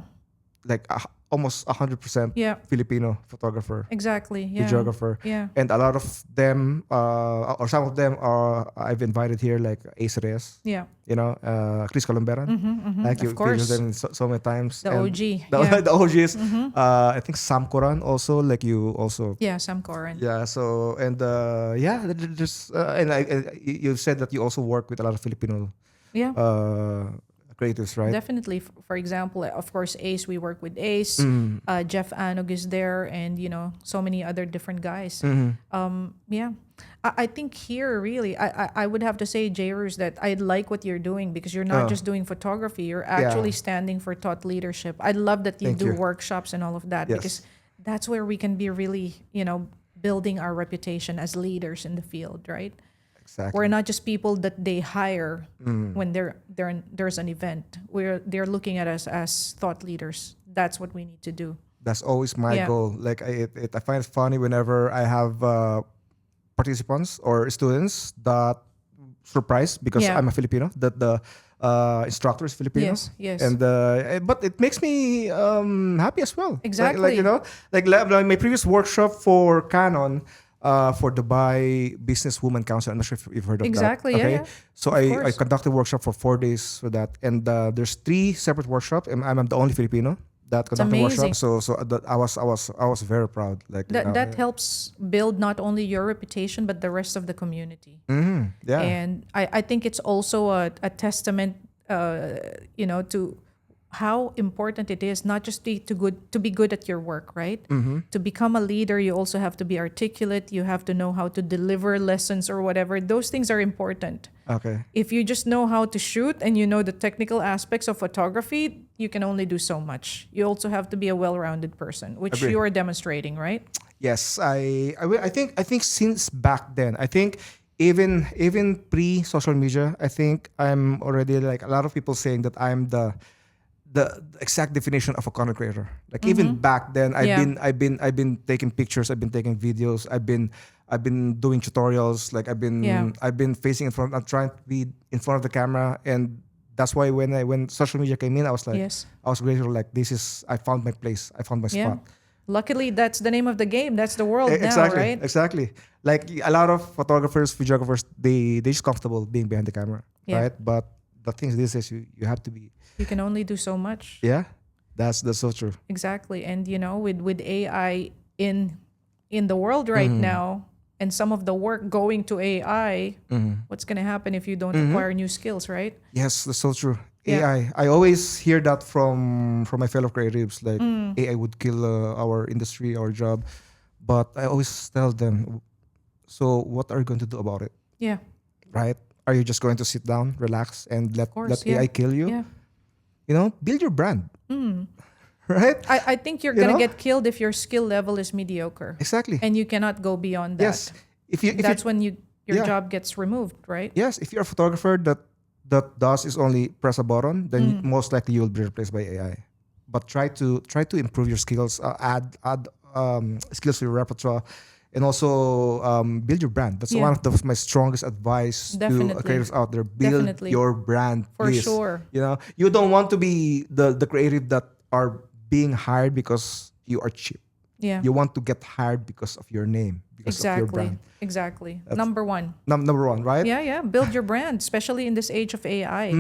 Like almost 100% Yeah. Filipino photographer, Exactly. Yeah. videographer, Yeah. and a lot of them, or some of them are I've invited here, like Ace Reyes, Yeah. Chris Colomberan, like Of you course. featured them so many times. The And OG. the, Yeah. the OGs. I think Sam Coran also, like you also. Yeah, Sam Coran. Yeah. So and just you said that you also work with a lot of Filipino Yeah. creatives, right? Definitely. For example, of course, Ace, we work with Ace. Jeff Anog is there, and so many other different guys. Yeah. I think here really, I would have to say, Jairus, that I like what you're doing because you're not just doing photography. You're actually standing for thought leadership. I love that you Thank do you. workshops and all of that because Yes. that's where we can be really, building our reputation as leaders in the field, right? We're Exactly. not just people that they hire when there's an event. They're looking at us as thought leaders. That's what we need to do. That's always my Yeah. goal. Like I find it funny whenever I have participants or students that surprised because Yeah. I'm a Filipino. That the instructor is Filipino. Yes, yes. And but it makes me happy as well. Exactly. Like my previous workshop for Canon. For Dubai Businesswoman Council. I'm not sure if you've heard of Exactly, that. yeah, Okay. yeah. So Of I course. conducted a workshop for 4 days for that. And there's 3 separate workshops. And I'm the only Filipino that conducted the amazing. workshop. So that I was very proud. Like That helps build not only your reputation but the rest of the community. yeah. And I think it's also a testament, to how important it is not just to be good at your work, right? To become a leader, you also have to be articulate. You have to know how to deliver lessons or whatever. Those things are important. Okay. If you just know how to shoot and you know the technical aspects of photography, you can only do so much. You also have to be a well-rounded person, which Agree. you are demonstrating, right? Yes, I think since back then, I think even pre social media, I think I'm already like a lot of people saying that I'm the exact definition of a content creator. Like even back then, Yeah. I've been taking pictures, I've been taking videos, I've been doing tutorials. Like Yeah. I've been facing in front, I'm trying to be in front of the camera, and that's why when social media came in, I was like, Yes. I was grateful. Like I found my place, I found my Yeah. spot. Luckily, that's the name of the game. That's the world now, Exactly, right? exactly. Like a lot of photographers, videographers, they just comfortable being behind the camera, Yeah. right? But the thing is, this is you have to be. You can only do so much. Yeah, that's so true. Exactly. And with AI in the world right now and some of the work going to AI, what's going to happen if you don't acquire new skills, right? Yes, that's so true. Yeah. AI. I always hear that from my fellow creatives. Like AI would kill our industry, our job. But I always tell them, so what are you going to do about it? Yeah. Right? Are you just going to sit down, relax, and let course, AI kill you? Yeah. Build your brand. Right? I think you're You going to know? get killed if your skill level is mediocre. Exactly. And you cannot go beyond that. Yes. If That's when your Yeah. job gets removed, right? Yes, if you're a photographer that does is only press a button, then most likely you will be replaced by AI. But try to improve your skills, add skills to your repertoire, and also build your brand. That's Yeah. one of my strongest advice to Definitely. creators out there. Build Definitely. your brand, For please. sure. You don't want to be the creative that are being hired because you are cheap. Yeah. You want to get hired because of your name, because of your Exactly. brand. Exactly. Number one. Number one, right? Yeah, yeah. Build your brand, especially in this age of AI.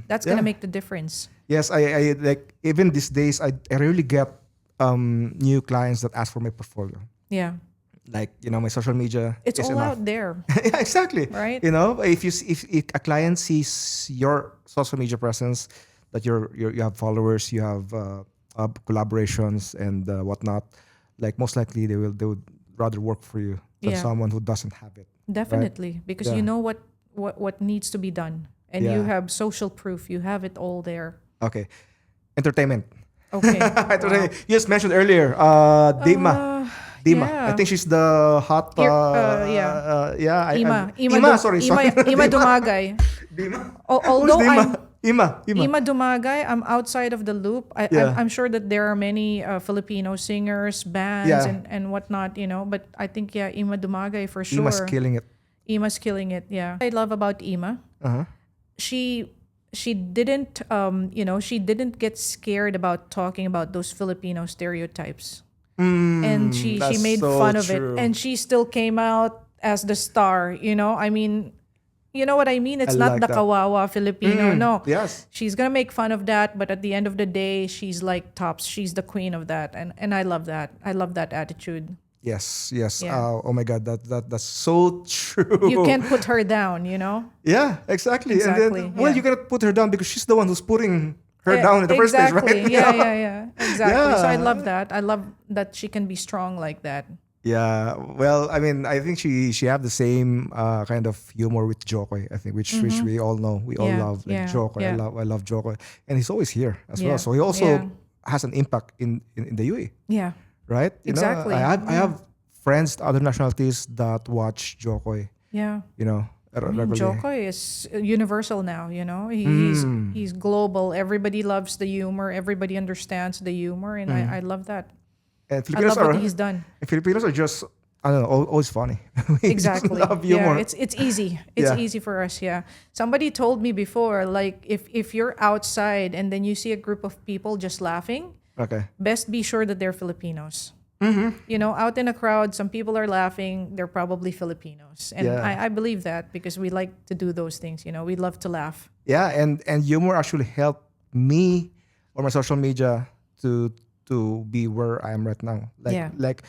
That's Yeah. gonna make the difference. Yes, I like even these days I rarely get new clients that ask for my portfolio. Yeah. Like my social media It's is all enough. out there. Yeah, exactly. Right? If a client sees your social media presence, that you have followers, you have collaborations and whatnot, like most likely they would rather work for you than Yeah. someone who doesn't have it. Definitely. Because Yeah. you know what needs to be done. And you Yeah. have social proof. You have it all there. Okay, entertainment. Okay. Entertainment. You just mentioned earlier, Dima. Dima. yeah. I think she's the hot. Here, yeah. Ima. Ima. Sorry. Ima Dumagay. Dima. Although Who's Dima? I'm Ima. Ima Dumagay, I'm outside of the loop. Yeah. I'm sure that there are many Filipino singers, bands, Yeah. and whatnot, But I think, Ima Dumagay for sure. Ima's killing it. Ima's killing it, yeah. I love about Ima. Uh-huh. She didn't, she didn't get scared about talking about those Filipino stereotypes. And she that's made so fun of true. it. And she still came out as the star, I mean, you know what I mean? It's I not like the that. kawawa Filipino. No. Yes. She's gonna make fun of that, but at the end of the day, she's like tops. She's the queen of that, and I love that. I love that attitude. Yes. Yeah. Oh my God, that's so true. You can't put her down. Yeah, exactly. Exactly, And then, yeah. you cannot put her down because she's the one who's putting her down in the first place, Exactly. right? Yeah. Exactly. So I Yeah. love that. I love that she can be strong like that. Yeah, well, I mean, I think she have the same kind of humor with Jokoy. I think which we all know, we all Yeah, love like yeah, Jokoy. yeah, I love Jokoy, and he's always here as well. yeah, So he yeah, also has an impact in the UAE, yeah. right? You know, Exactly. I have friends other nationalities that watch Jokoy. Yeah. You know, I mean, regularly. Joko is universal now. Mm. He's global. Everybody loves the humor. Everybody understands the humor, and I love that. And I Filipinos love what are he's done. Filipinos are just, I don't know, always funny. We just Exactly. love Yeah, humor. it's easy. It's Yeah. easy for us. Yeah. Somebody told me before, like if you're outside and then you see a group of people just laughing, Okay. best be sure that they're Filipinos. You know, out in a crowd, some people are laughing. They're probably Filipinos, and Yeah. I believe that because we like to do those things. You know, we love to laugh. Yeah, and humor actually helped me or my social media to be where I am right now. Yeah. Like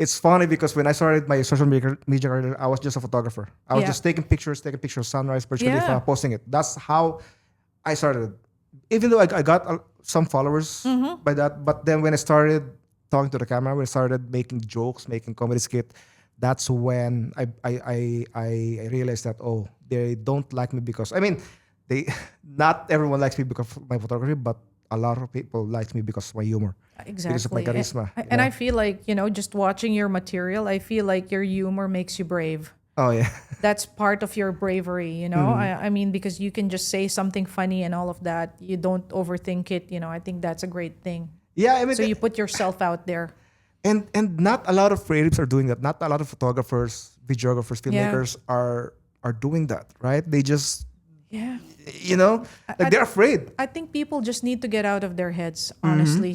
it's funny because when I started my social media career, I was just a photographer. I was Yeah. just taking pictures of sunrise, Burj Yeah. Khalifa, posting it. That's how I started. Even though I got some followers by that, but then when I started talking to the camera, when I started making jokes, making comedy skit, that's when I realized that they don't like me because I mean they not everyone likes me because of my photography, but a lot of people like me because of my humor, because of my Exactly. charisma. And I feel like, you know, just watching your material, I feel like your humor makes you brave. Oh yeah, That's part of your bravery, you know? I mean, because you can just say something funny and all of that. You don't overthink it, you know? I think that's a great thing. yeah. I mean, So you put yourself out there. and not a lot of creatives are doing that. Not a lot of photographers, videographers, Yeah. filmmakers are doing that, right? They just Yeah. you know like they're afraid. I think people just need to get out of their heads, honestly.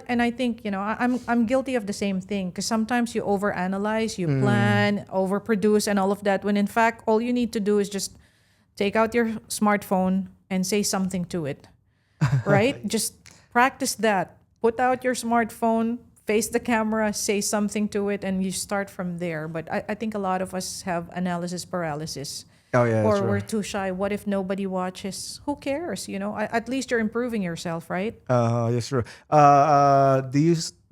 And I think, you know, I'm guilty of the same thing because sometimes you overanalyze, you plan, overproduce, and all of that. When in fact, all you need to do is just take out your smartphone and say something to it, right? Just practice that. Put out your smartphone, face the camera, say something to it, and you start from there. But I think a lot of us have analysis paralysis. Oh yeah, Or that's we're right. too shy. What if nobody watches? Who cares? You know, at least you're improving yourself, right? Yes, true.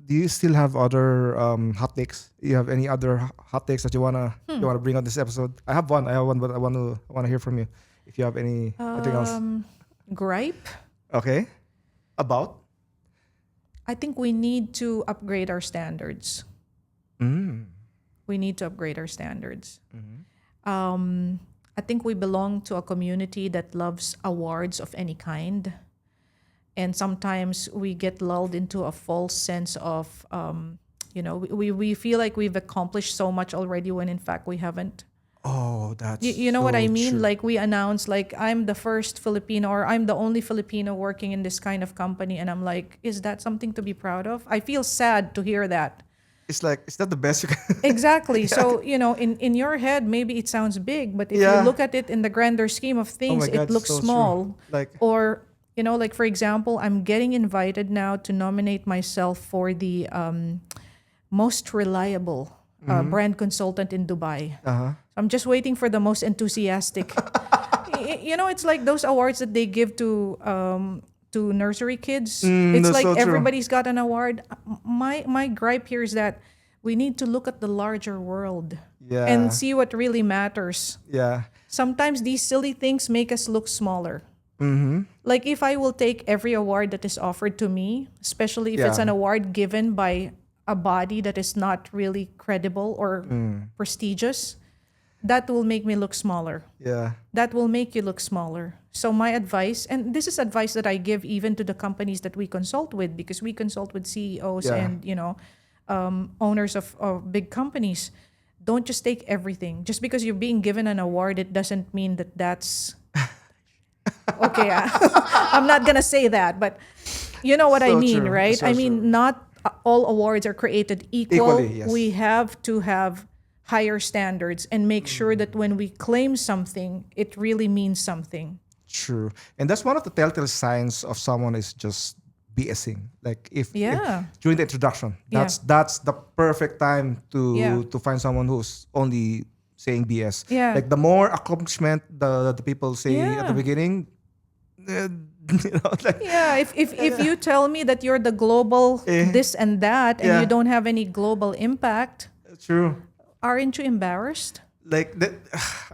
Do you still have other hot takes? You have any other hot takes that you wanna bring on this episode? I have one. But I wanna hear from you. If you have anything else. Gripe. Okay. About. I think we need to upgrade our standards. We need to upgrade our standards. I think we belong to a community that loves awards of any kind. And sometimes we get lulled into a false sense of, you know, we feel like we've accomplished so much already when in fact we haven't. Oh, that's You know what I so mean? true. Like we announce, like I'm the first Filipino or I'm the only Filipino working in this kind of company. And I'm like, is that something to be proud of? I feel sad to hear that. It's like it's not the best you can. Exactly. So, you know, in your head, maybe it sounds big, but if Yeah. you look at it in the grander scheme of things, my God, it looks so true. small. Like- or, you know, like for example, I'm getting invited now to nominate myself for the most reliable brand consultant in Dubai. I'm just waiting for the most enthusiastic. You know, it's like those awards that they give to nursery kids. It's that's like so true. everybody's got an award. My gripe here is that we need to look at the larger world Yeah. and see what really matters. Yeah. Sometimes these silly things make us look smaller. Like if I will take every award that is offered to me, especially if it's Yeah. an award given by a body that is not really credible or prestigious, that will make me look smaller. Yeah. That will make you look smaller. So my advice, and this is advice that I give even to the companies that we consult with, because we consult with CEOs Yeah. and owners of big companies. Don't just take everything. Just because you're being given an award, it doesn't mean that that's okay. I'm not gonna say that, but you know what I So mean, true. right? So I mean, true. not all awards are created equal. Equally, yes. We have to have higher standards and make sure that when we claim something, it really means something. True. And that's one of the telltale signs of someone is just BSing. Like if Yeah. during the introduction, Yeah. that's the perfect time to Yeah. to find someone who's only saying BS. Yeah. Like the more accomplishment the people say at Yeah. the beginning, like Yeah, if you tell me that you're the global this and that and Yeah. you don't have any global impact, True. Aren't you embarrassed? Like that,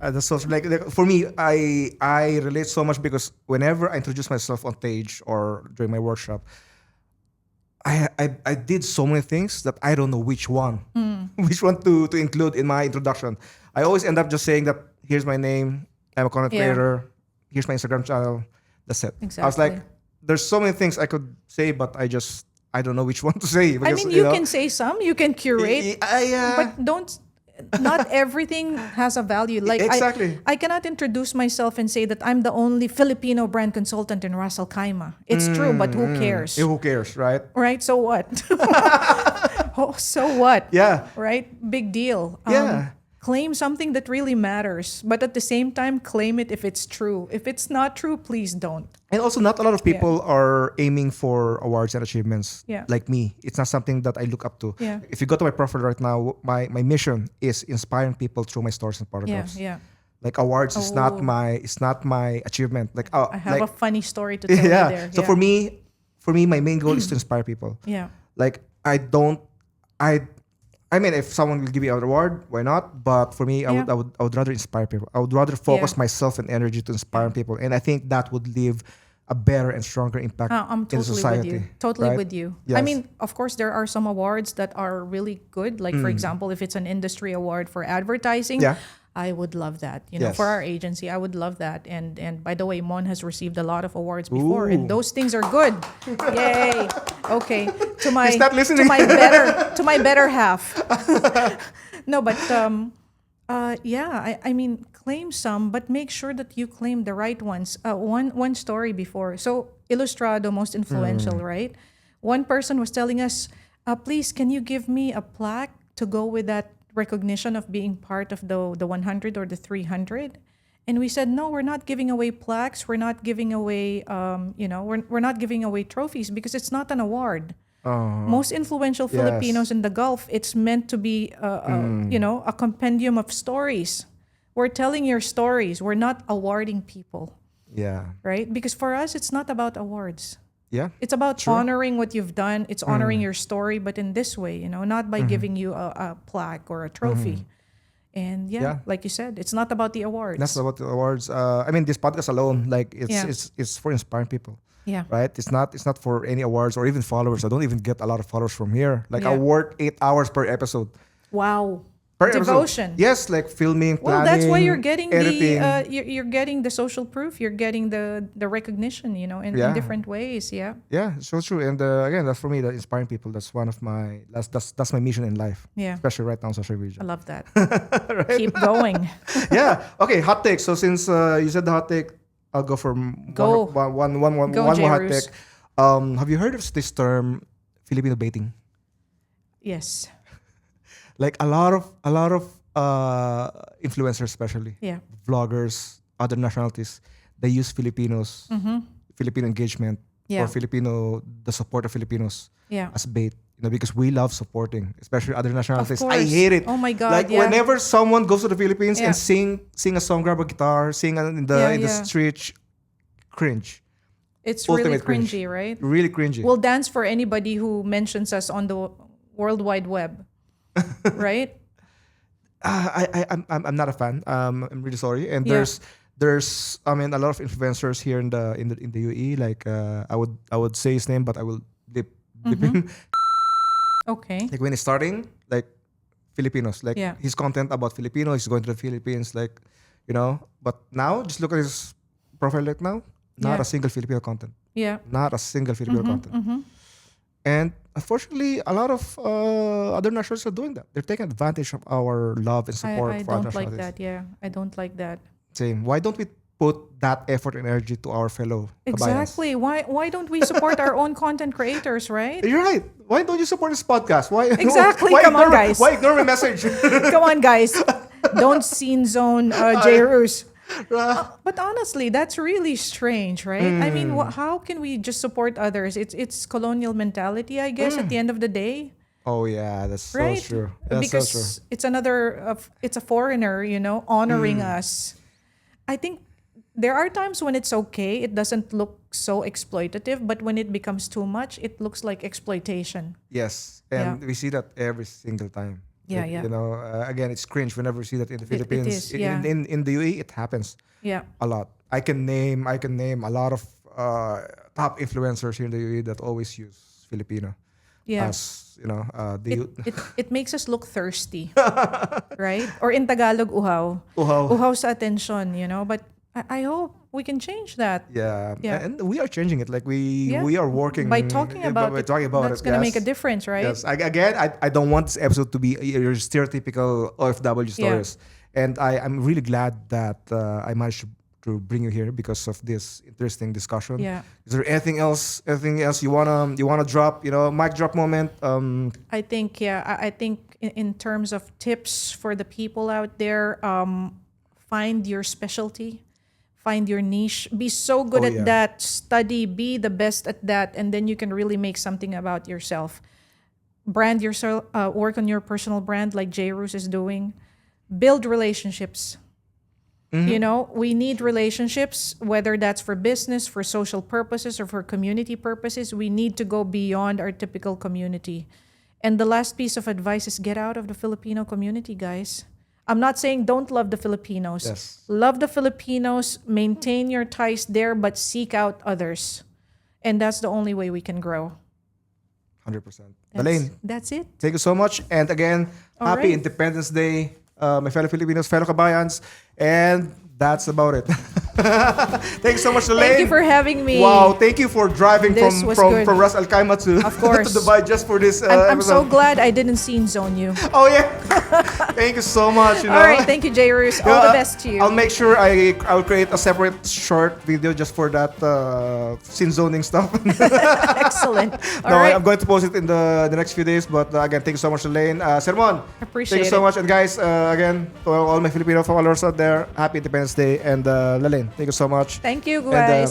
that's so like for me, I relate so much because whenever I introduce myself on stage or during my workshop, I did so many things that I don't know which one, which one to include in my introduction. I always end up just saying that here's my name, I'm a content Yeah. creator, here's my Instagram channel, that's it. I was like, Exactly. there's so many things I could say, but I don't know which one to say. I Because, mean, you know, can say some, you can curate, but don't. Not everything has a value. Like Exactly. I cannot introduce myself and say that I'm the only Filipino brand consultant in Ras Al Khaimah. It's true, but who cares? who cares, right? Right? So what? Oh, so what? Yeah. Right? Big deal. Yeah. Claim something that really matters, but at the same time, claim it if it's true. If it's not true, please don't. And also, not a lot of people are aiming for awards and achievements Yeah. like me. It's not something that I look up to. Yeah. If you go to my profile right now, my mission is inspiring people through my stories and Yeah, paragraphs. yeah. Like awards is Oh. not my achievement. Like I have like, a funny story to tell you yeah. there. So yeah. for me, my main goal is to inspire people. Yeah. Like I mean, if someone will give me an award, why not? But for me, Yeah. I would rather inspire people. I would rather focus Yeah. myself and energy to inspire people, and I think that would leave a better and stronger impact I'm in the totally society. with you. Totally right? with you. Yes. I mean, of course, there are some awards that are really good. Like, for example, if it's an industry award for advertising, Yeah. I would love that. You know, Yes. for our agency, I would love that. And by the way, Mon has received a lot of awards before, Ooh. and those things are good. Yay! Okay, to my He's not listening. to my better half. No, but yeah, I mean, claim some, but make sure that you claim the right ones. One story before. So Illustrado, most influential, right? One person was telling us, please, can you give me a plaque to go with that recognition of being part of the 100 or the 300? And we said, no, we're not giving away plaques. We're not giving away, we're not giving away trophies because it's not an award. Most influential Yes. Filipinos in the Gulf, it's meant to be, a compendium of stories. We're telling your stories. We're not awarding people, Yeah. right? Because for us, it's not about awards. Yeah. It's about honoring what you've done. It's honoring your story, but in this way, not by giving you a plaque or a trophy. And Yeah. like you said, it's not about the awards. That's about the awards. I mean, this podcast alone, like Yeah. it's for inspiring people. Yeah. Right? It's not for any awards or even followers. I don't even get a lot of followers from here. Like I Yeah. work 8 hours per episode. Wow. Per episode. Devotion. Yes, like filming, planning, Well, that's why you're getting editing. you're getting the social proof. You're getting the recognition, in Yeah. different ways. Yeah. Yeah, so true. And again, that's for me, that inspiring people. That's one of my that's my mission in life. Yeah. Especially right now on social I media. love that. Keep going. Yeah. Okay. Hot take. So since you said the hot take, I'll go for Go. one Go, more hot Jairus. take. Have you heard of this term, Filipino baiting? Yes. Like a lot of influencers, especially Yeah. vloggers, other nationalities, they use Filipinos, Filipino engagement, Yeah. or the support of Filipinos Yeah. as bait. Because we love supporting, especially other nationalities. I course. hate it. Oh my God, Like yeah. whenever someone goes to the Philippines Yeah. and sing a song, grab a guitar, sing in the Yeah, in the yeah. street, cringe, It's really Ultimate cringe. cringy, right? really cringy. We'll dance for anybody who mentions us on the World Wide Web, right? I'm not a fan. I'm really sorry. And Yeah. there's I mean a lot of influencers here in the UAE. Like I would say his name, but I will blip him. Okay. Like when he's starting, like Filipinos, like Yeah. his content about Filipino, he's going to the Philippines, like But now, just look at his profile right now. Not Yeah. a single Filipino content. Yeah. Not a single Filipino content. And unfortunately, a lot of other nationals are doing that. They're taking advantage of our love and support I for other don't like nationalities. that. Yeah. I don't like that. Same. Why don't we put that effort and energy to our fellow kabayans? Exactly. Why don't we support our own content creators, right? You're right. Why don't you support this podcast? Why Exactly. Why Come on, ignore- guys. Why ignore my message? Come on, guys. Don't scene zone Jairus. But honestly, that's really strange, right? I mean, how can we just support others? It's colonial mentality, I guess, at the end of the day, Oh yeah, that's right? so true. That's Because so true. it's it's a foreigner, honoring us. I think there are times when it's okay. It doesn't look so exploitative, but when it becomes too much, it looks like exploitation. Yes, and Yeah. we see that every single time. Yeah, yeah. Again, it's cringe whenever you see that in the Philippines. is, yeah. In the UAE, it happens Yeah. a lot. I can name a lot of top influencers here in the UAE that always use Filipino Yeah. as the It makes us look thirsty, right? Or in Tagalog, uhaw. uhaw. Uhaw sa attention, But I hope we can change that. Yeah. Yeah. And we are changing it. Like Yeah. we are working By talking about by it. talking about That's it. gonna make a Yes. difference, right? Yes. I don't want this episode to be your stereotypical OFW stories. And I'm really glad that I managed to bring you here because of this interesting discussion. Yeah. Is there anything else? Anything else you wanna drop? Mic drop moment. I think, I think in terms of tips for the people out there, find your specialty, find your niche, be so good at that, study, be the best at that, and then you can really make something about yourself. Brand yourself, work on your personal brand like J. Roos is doing. Build relationships. We need relationships, whether that's for business, for social purposes, or for community purposes. We need to go beyond our typical community. And the last piece of advice is get out of the Filipino community, guys. I'm not saying don't love the Filipinos. Yes. Love the Filipinos, maintain your ties there, but seek out others. And that's the only way we can grow. 100%. Lalaine, That's it. thank you so much. And again, All happy right. Independence Day, my fellow Filipinos, fellow kabayans. And that's about it. Thank you so much, Lalaine. Thank you for having me. Wow, thank you for driving This from was from, good. from Ras Al Khaimah to, Of course. to Dubai just for this I'm so episode. glad I didn't scene zone you. Oh yeah. Thank you so much. All right, thank you, J. Roos. All the best to you. I'll make sure I'll create a separate short video just for that scene zoning stuff. Excellent. All No, right. I'm going to post it in the next few days. But again, thank you so much, Lalaine. Sermon, Appreciate thank you so it. much. And guys, again, to all my Filipino followers out there, happy Independence Day. And Lalaine, thank you so much. Thank you, And guys.